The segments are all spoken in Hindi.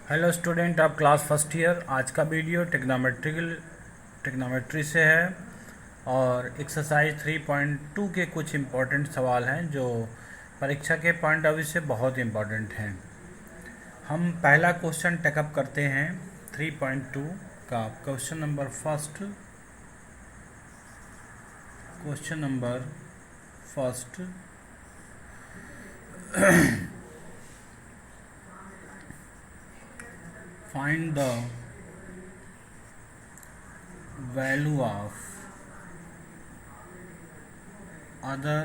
Hello student of class first year. आज का वीडियो टेक्नोमेट्री से है और एक्सरसाइज 3.2 के कुछ इम्पोर्टेंट सवाल हैं जो परीक्षा के पॉइंट ऑफ व्यू से बहुत इम्पोर्टेंट हैं। हम पहला क्वेश्चन टेकअप करते हैं 3.2 का। Question number first find the value of other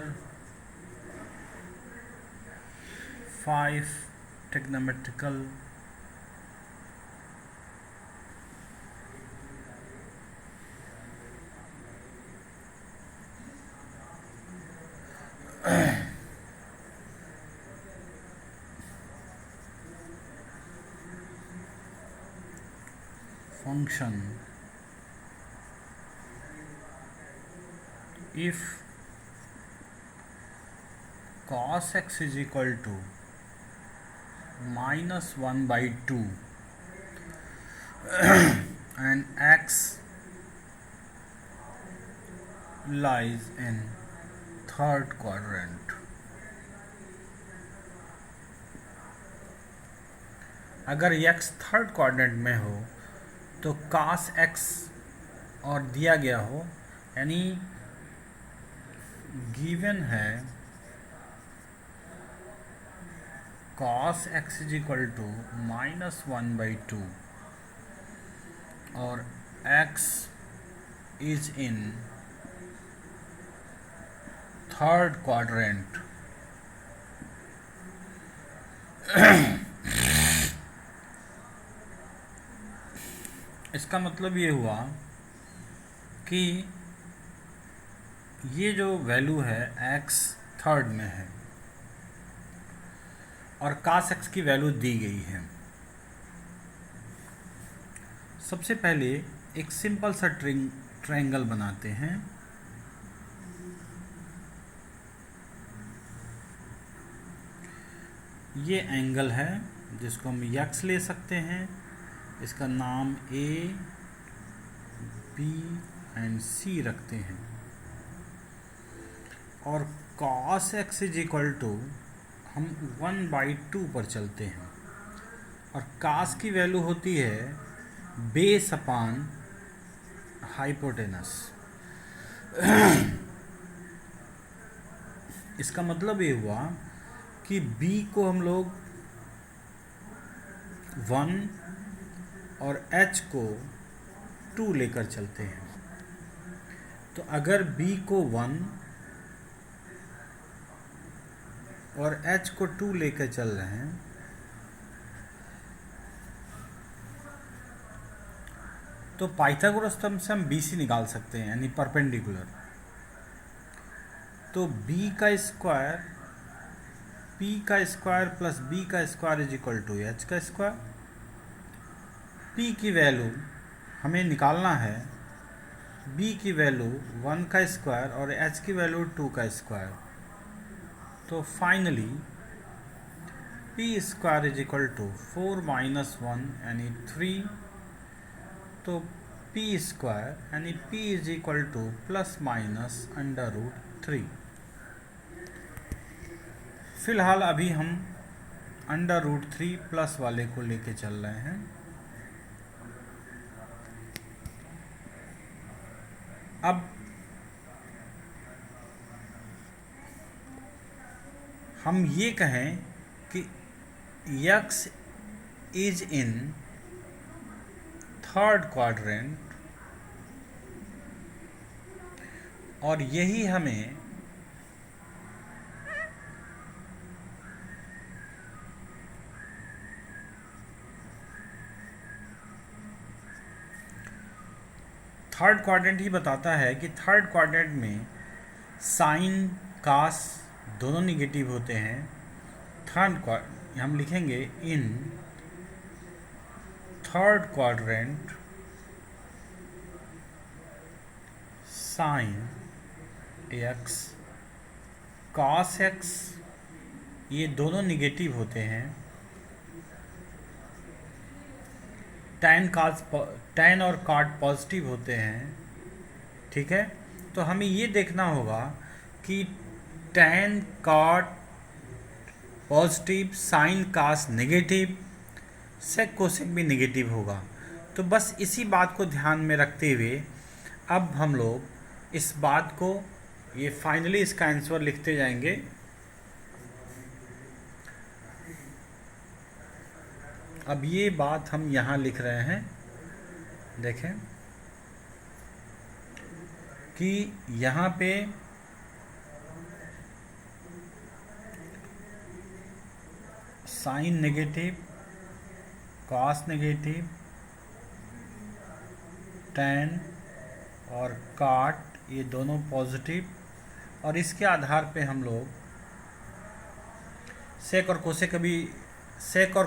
5 trigonometrical function if cos x is equal to -1/2 and x lies in third quadrant। अगर x थर्ड क्वाड्रेंट में हो तो cos x और दिया गया हो, यानी गिवन है cos x is equal to -1/2 और x is in third quadrant. इसका मतलब ये हुआ कि ये जो वैल्यू है x थर्ड में है और cos x की वैल्यू दी गई है। सबसे पहले एक सिंपल सा ट्रायंगल बनाते हैं। ये एंगल है जिसको हम x ले सकते हैं। इसका नाम A, B एंड C रखते हैं और cos x is equal to हम 1/2 पर चलते हैं और cos की वैल्यू होती है बेस अपान हाइपोटेनस। इसका मतलब ये हुआ कि B को हम लोग 1 और H को 2 लेकर चलते हैं। तो अगर B को 1 और H को 2 लेकर चल रहे हैं तो पाइथागोरस थ्योरम से हम BC निकाल सकते हैं, यानी परपेंडिकुलर। तो B का स्क्वायर P का स्क्वायर प्लस B का square is equal to H का स्क्वायर। P की वैल्यू हमें निकालना है, B की वैल्यू 1 का स्क्वायर और H की वैल्यू 2 का स्क्वायर। तो finally P square is equal to 4 - 1 यानी 3। तो P स्क्वायर यानी P इज इक्वल टू ±√3। फिलहाल अभी हम √3 प्लस वाले को लेके चल रहे हैं। अब हम ये कहें कि x is in third quadrant और यही हमें थर्ड क्वाड्रेंट ही बताता है कि थर्ड क्वाड्रेंट में साइन कास दोनों निगेटिव होते हैं। हम लिखेंगे इन third quadrant sine x cos x ये दोनों निगेटिव होते हैं tan और cot पॉजिटिव होते हैं, ठीक है। तो हमें ये देखना होगा कि tan cot positive, sine cos negative, sec cosec भी नेगेटिव होगा। तो बस इसी बात को ध्यान में रखते हुए अब हम लोग इस बात को, ये फाइनली इसका आंसर लिखते जाएंगे। अब ये बात हम यहाँ लिख रहे हैं, देखें कि यहाँ पे sine negative, cos negative, tan और cot ये दोनों पॉजिटिव, और इसके आधार पे हम लोग सेक और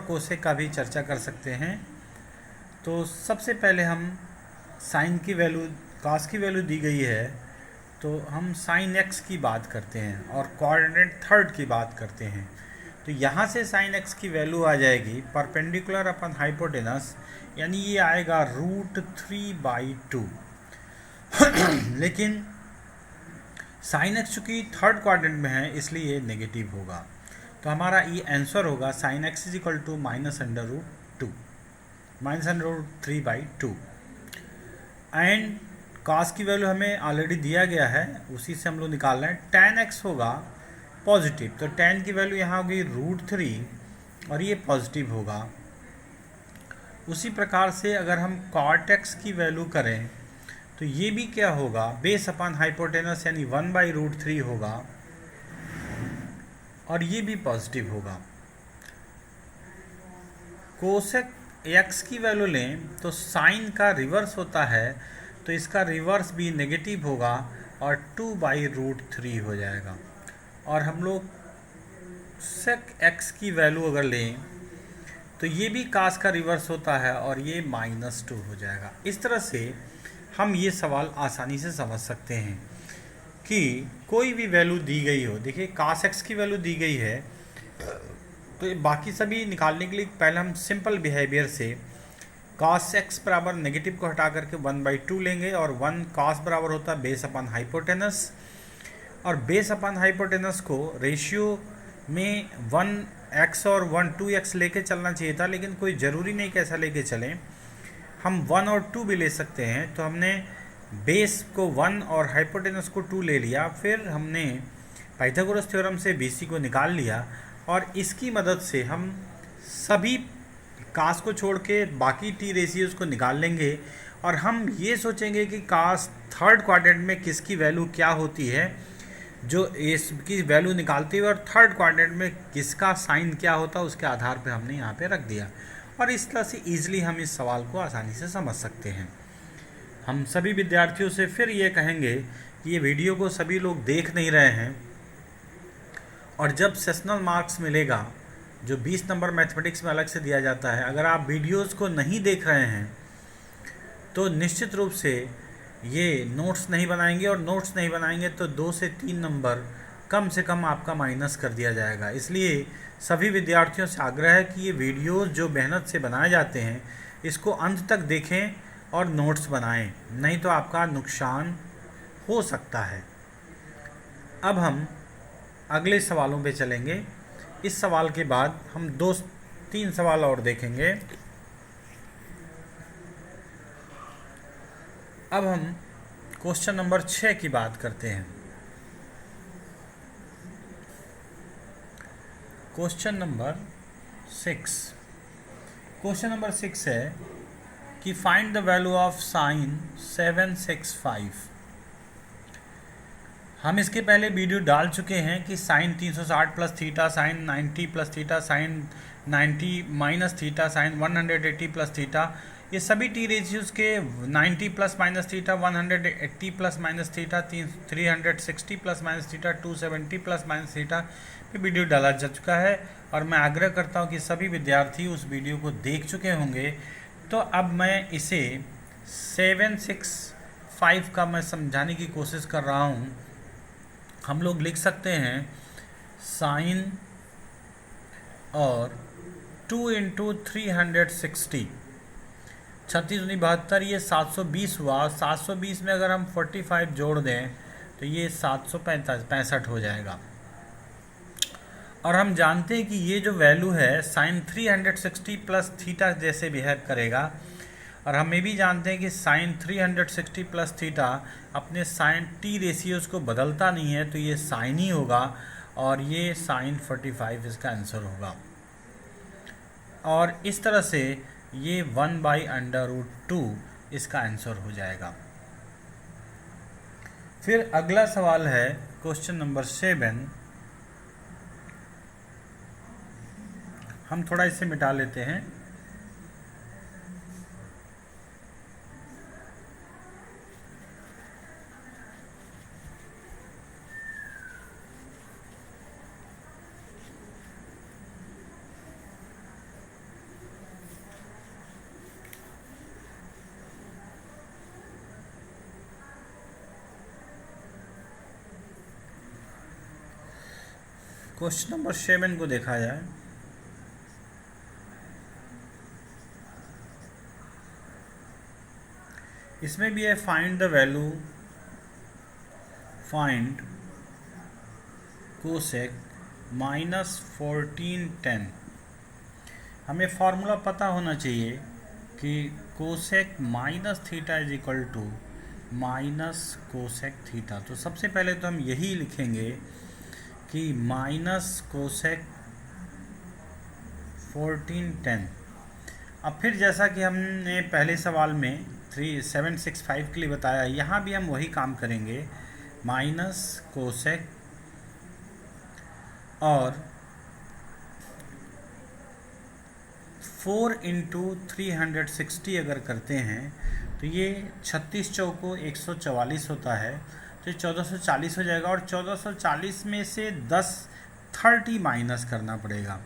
कोसेक का भी चर्चा कर सकते हैं। तो सबसे पहले हम साइन की वैल्यू, cos की वैल्यू दी गई है तो हम साइन x की बात करते हैं और कोऑर्डिनेट थर्ड की बात करते हैं। तो यहाँ से साइन x की वैल्यू आ जाएगी परपेंडिकुलर अपन हाइपोटेनस, यानी ये आएगा √3/2। लेकिन साइन x चूँकि थर्ड क्वाड्रेंट में है इसलिए ये नेगेटिव होगा। तो हमारा ये आंसर होगा sine x is equal to -√2, -√3/2। And cos की वैल्यू हमें ऑलरेडी दिया गया है, उसी से हम लोग निकाल रहे हैं। tan x होगा पॉजिटिव, तो tan की वैल्यू यहाँ होगी √3 और ये पॉजिटिव होगा। उसी प्रकार से अगर हम cot x की वैल्यू करें तो ये भी क्या होगा, बेस अपॉन हाइपोटेनस यानी 1/√3 होगा और ये भी पॉजिटिव होगा। कोसेक x की वैल्यू लें तो साइन का रिवर्स होता है, तो इसका रिवर्स भी नेगेटिव होगा और 2/√3 हो जाएगा। और हम लोग सेक x की वैल्यू अगर लें तो ये भी cos का रिवर्स होता है और ये -2 हो जाएगा। इस तरह से हम ये सवाल आसानी से समझ सकते हैं कि कोई भी वैल्यू दी गई हो, देखिए cos x की वैल्यू दी गई है तो बाकी सभी निकालने के लिए पहले हम सिंपल बिहेवियर से cos x बराबर नेगेटिव को हटा करके 1/2 लेंगे और 1 cos बराबर होता है बेस अपॉन हाइपोटेनस, और बेस अपॉन हाइपोटेनस को रेशियो में 1x और 2x लेके चलना चाहिए था, लेकिन कोई ज़रूरी नहीं कैसा लेके चलें, हम 1 और 2 भी ले सकते हैं। तो हमने बेस को 1 और हाइपोटेनस को 2 ले लिया, फिर हमने पाइथागोरस थ्योरम से BC को निकाल लिया और इसकी मदद से हम सभी cos को छोड़ के बाकी t रेशियोज़ को निकाल लेंगे और हम ये सोचेंगे कि cos थर्ड क्वाड्रेंट में किसकी वैल्यू क्या होती है, जो इसकी वैल्यू निकालते हुए, और थर्ड क्वाड्रेंट में किसका साइन क्या होता है, उसके आधार पे हमने यहाँ पे रख दिया। और इस तरह से ईजिली हम इस सवाल को आसानी से समझ सकते हैं। हम सभी विद्यार्थियों से फिर ये कहेंगे कि ये वीडियो को सभी लोग देख नहीं रहे हैं, और जब सेशनल मार्क्स मिलेगा जो 20 नंबर मैथमेटिक्स में अलग से दिया जाता है, अगर आप वीडियोस को नहीं देख रहे हैं तो निश्चित रूप से ये नोट्स नहीं बनाएंगे, और नोट्स नहीं बनाएंगे तो 2 से 3 नंबर कम से कम आपका माइनस कर दिया जाएगा। इसलिए सभी विद्यार्थियों से आग्रह है कि ये वीडियोस जो मेहनत से बनाए जाते हैं इसको अंत तक देखें और नोट्स बनाएं, नहीं तो आपका नुकसान हो सकता है। अब हम अगले सवालों पे चलेंगे। इस सवाल के बाद हम 2-3 सवाल और देखेंगे। अब हम क्वेश्चन नंबर 6 की बात करते हैं। क्वेश्चन नंबर 6 है कि find the value of sine 765। हम इसके पहले वीडियो डाल चुके हैं कि sine 360 plus theta, sine 90 plus theta, sine 90 minus theta, sine 180 plus theta, ये सभी टी रेशियोज़ के 90 plus minus theta, 180 plus minus theta, 360 plus minus theta, 270 plus minus theta पे वीडियो डाला जा चुका है। और मैं आग्रह करता हूँ कि सभी विद्यार्थी उस वीडियो को देख चुके होंगे। तो अब मैं इसे 765 का मैं समझाने की कोशिश कर रहा हूँ। हम लोग लिख सकते हैं साइन और 2 × 360 36 दूनी 72, ये 720 हुआ। 720 में अगर हम 45 जोड़ दें तो ये 765 हो जाएगा। और हम जानते हैं कि ये जो वैल्यू है साइन 360 प्लस थीटा जैसे बिहेव करेगा। और हम ये भी जानते हैं कि साइन 360 प्लस थीटा अपने साइन टी रेशियोज़ को बदलता नहीं है, तो ये साइन ही होगा और ये साइन 45 इसका आंसर होगा। और इस तरह से ये 1/√2 इसका आंसर हो जाएगा। फिर अगला सवाल है क्वेश्चन नंबर 7। हम थोड़ा इसे मिटा लेते हैं। क्वेश्चन नंबर 7 को देखा जाए। इसमें भी है find the value, find cosec -14tan। हमें फॉर्मूला पता होना चाहिए कि cosec minus theta is equal to minus cosec theta. तो सबसे पहले तो हम यही लिखेंगे कि माइनस कोसेक 14tan। अब फिर जैसा कि हमने पहले सवाल में 3765 के लिए बताया, यहाँ भी हम वही काम करेंगे, माइनस कोसेक और 4 × 360 अगर करते हैं तो ये 36 चौको 144 होता है, तो 1440 हो जाएगा। और 1440 में से 30 माइनस करना पड़ेगा।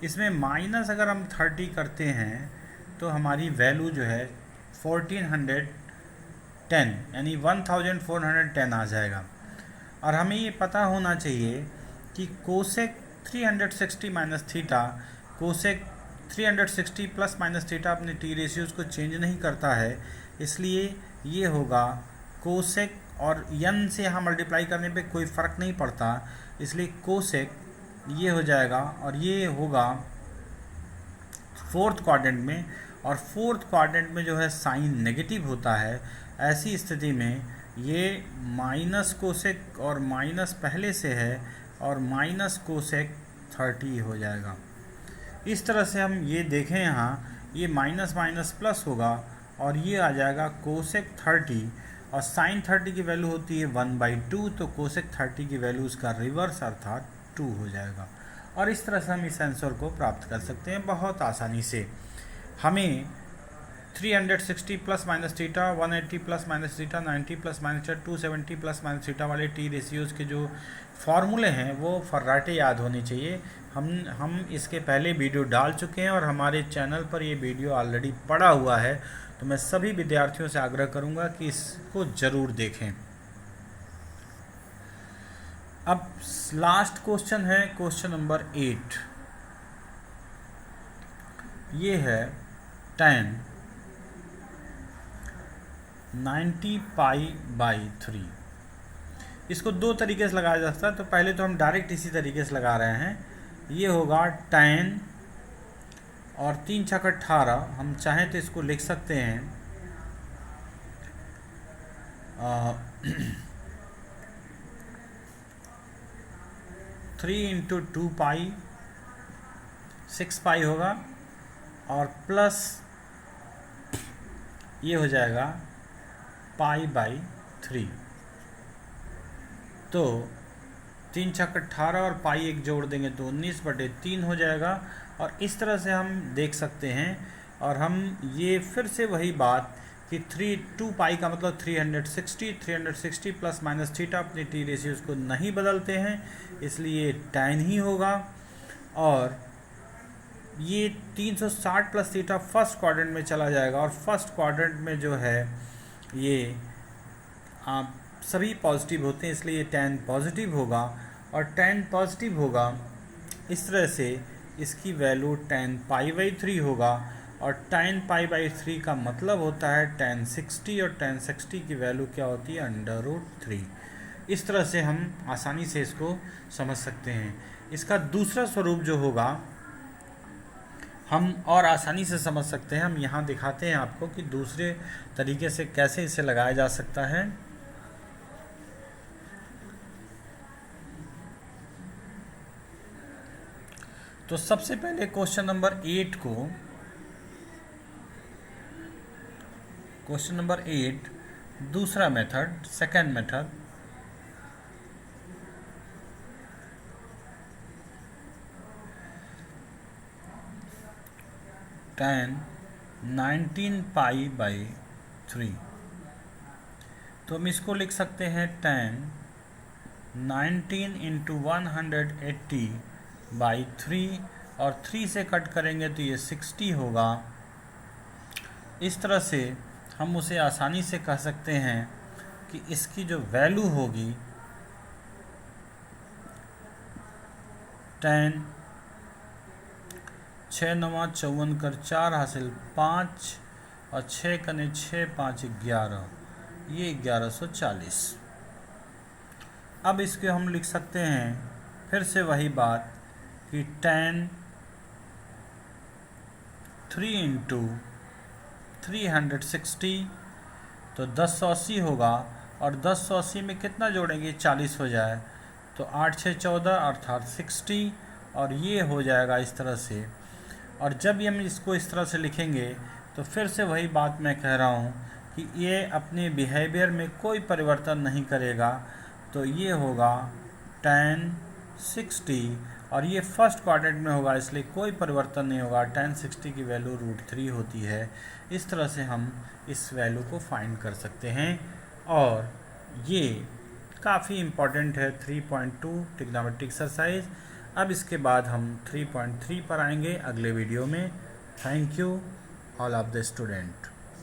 इसमें माइनस अगर हम 30 करते हैं तो हमारी वैल्यू जो है 1410 यानी 1410 आ जाएगा। और हमें ये पता होना चाहिए कि cosec 360 minus theta, cosec 360 plus minus theta अपने टी रेशियोज़ को चेंज नहीं करता है, इसलिए ये होगा कोसेक, और यन से यहाँ मल्टीप्लाई करने पे कोई फ़र्क नहीं पड़ता, इसलिए कोसेक ये हो जाएगा और ये होगा 4th क्वाड्रेंट में। और 4th क्वाड्रेंट में जो है साइन नेगेटिव होता है, ऐसी स्थिति में ये माइनस कोसेक और माइनस पहले से है और माइनस कोसेक 30 हो जाएगा। इस तरह से हम ये देखें, यहाँ ये माइनस माइनस प्लस होगा और ये आ जाएगा कोसेक 30, और साइन 30 की वैल्यू होती है 1/2, तो कोसेक 30 की वैल्यू उसका रिवर्स अर्थात 2 हो जाएगा। और इस तरह से हम इस आंसर को प्राप्त कर सकते हैं बहुत आसानी से। हमें 360 plus minus theta, 180 plus minus theta, 90 plus minus theta, 270 plus minus theta वाले टी रेशियोज़ के जो फॉर्मूले हैं वो फर्राटे याद होने चाहिए। हम इसके पहले वीडियो डाल चुके हैं और हमारे चैनल पर ये वीडियो ऑलरेडी पड़ा हुआ है, तो मैं सभी विद्यार्थियों से आग्रह करूंगा कि इसको ज़रूर देखें। अब लास्ट क्वेश्चन है क्वेश्चन नंबर 8। ये है tan 90π/3। इसको दो तरीके से लगाया जा सकता है, तो पहले तो हम डायरेक्ट इसी तरीके से लगा रहे हैं। ये होगा tan और 3 × 18, हम चाहें तो इसको लिख सकते हैं 3 × 2π 6π होगा, और प्लस ये हो जाएगा π/3। तो 3 × 18 और पाई एक जोड़ देंगे तो 19/3 हो जाएगा। और इस तरह से हम देख सकते हैं। और हम ये फिर से वही बात कि 2π का मतलब 360 प्लस माइनस थीटा अपनी टी रेशियोज़ को नहीं बदलते हैं, इसलिए tan ही होगा। और ये 360 प्लस थीटा फर्स्ट क्वाड्रेंट में चला जाएगा, और फर्स्ट क्वाड्रेंट में जो है ये आप सभी पॉजिटिव होते हैं, इसलिए tan पॉजिटिव होगा। और tan पॉजिटिव होगा, इस तरह से इसकी वैल्यू tan π/3 होगा। और tan π/3 का मतलब होता है tan 60, और tan 60 की वैल्यू क्या होती है √3। इस तरह से हम आसानी से इसको समझ सकते हैं। इसका दूसरा स्वरूप जो होगा हम और आसानी से समझ सकते हैं। हम यहाँ दिखाते हैं आपको कि दूसरे तरीके से कैसे इसे लगाया जा सकता है। तो सबसे पहले क्वेश्चन नंबर 8 दूसरा मेथड, सेकंड मेथड, tan 19π/3। तो हम इसको लिख सकते हैं tan 19 × 180/3, और 3 से कट करेंगे तो ये 60 होगा। इस तरह से हम उसे आसानी से कह सकते हैं कि इसकी जो वैल्यू होगी tan 6 9 54 कर 4 हासिल 5, और 6 कने 6 5 11, ये 1140। अब इसके हम लिख सकते हैं फिर से वही बात कि tan 3 × 360, तो 1080 होगा, और 1080 में कितना जोड़ेंगे 40 हो जाए, तो 8 6 14 अर्थात 60, और ये हो जाएगा इस तरह से। और जब हम इसको इस तरह से लिखेंगे तो फिर से वही बात मैं कह रहा हूँ कि ये अपने बिहेवियर में कोई परिवर्तन नहीं करेगा। तो ये होगा tan 60, और ये फर्स्ट क्वाड्रेंट में होगा इसलिए कोई परिवर्तन नहीं होगा। tan 60 की वैल्यू √3 होती है। इस तरह से हम इस वैल्यू को फाइंड कर सकते हैं, और ये काफ़ी इम्पॉर्टेंट है 3.2 ट्रिग्नोमेट्रिक एक्सरसाइज। अब इसके बाद हम 3.3 पर आएंगे अगले वीडियो में। Thank you all of the student.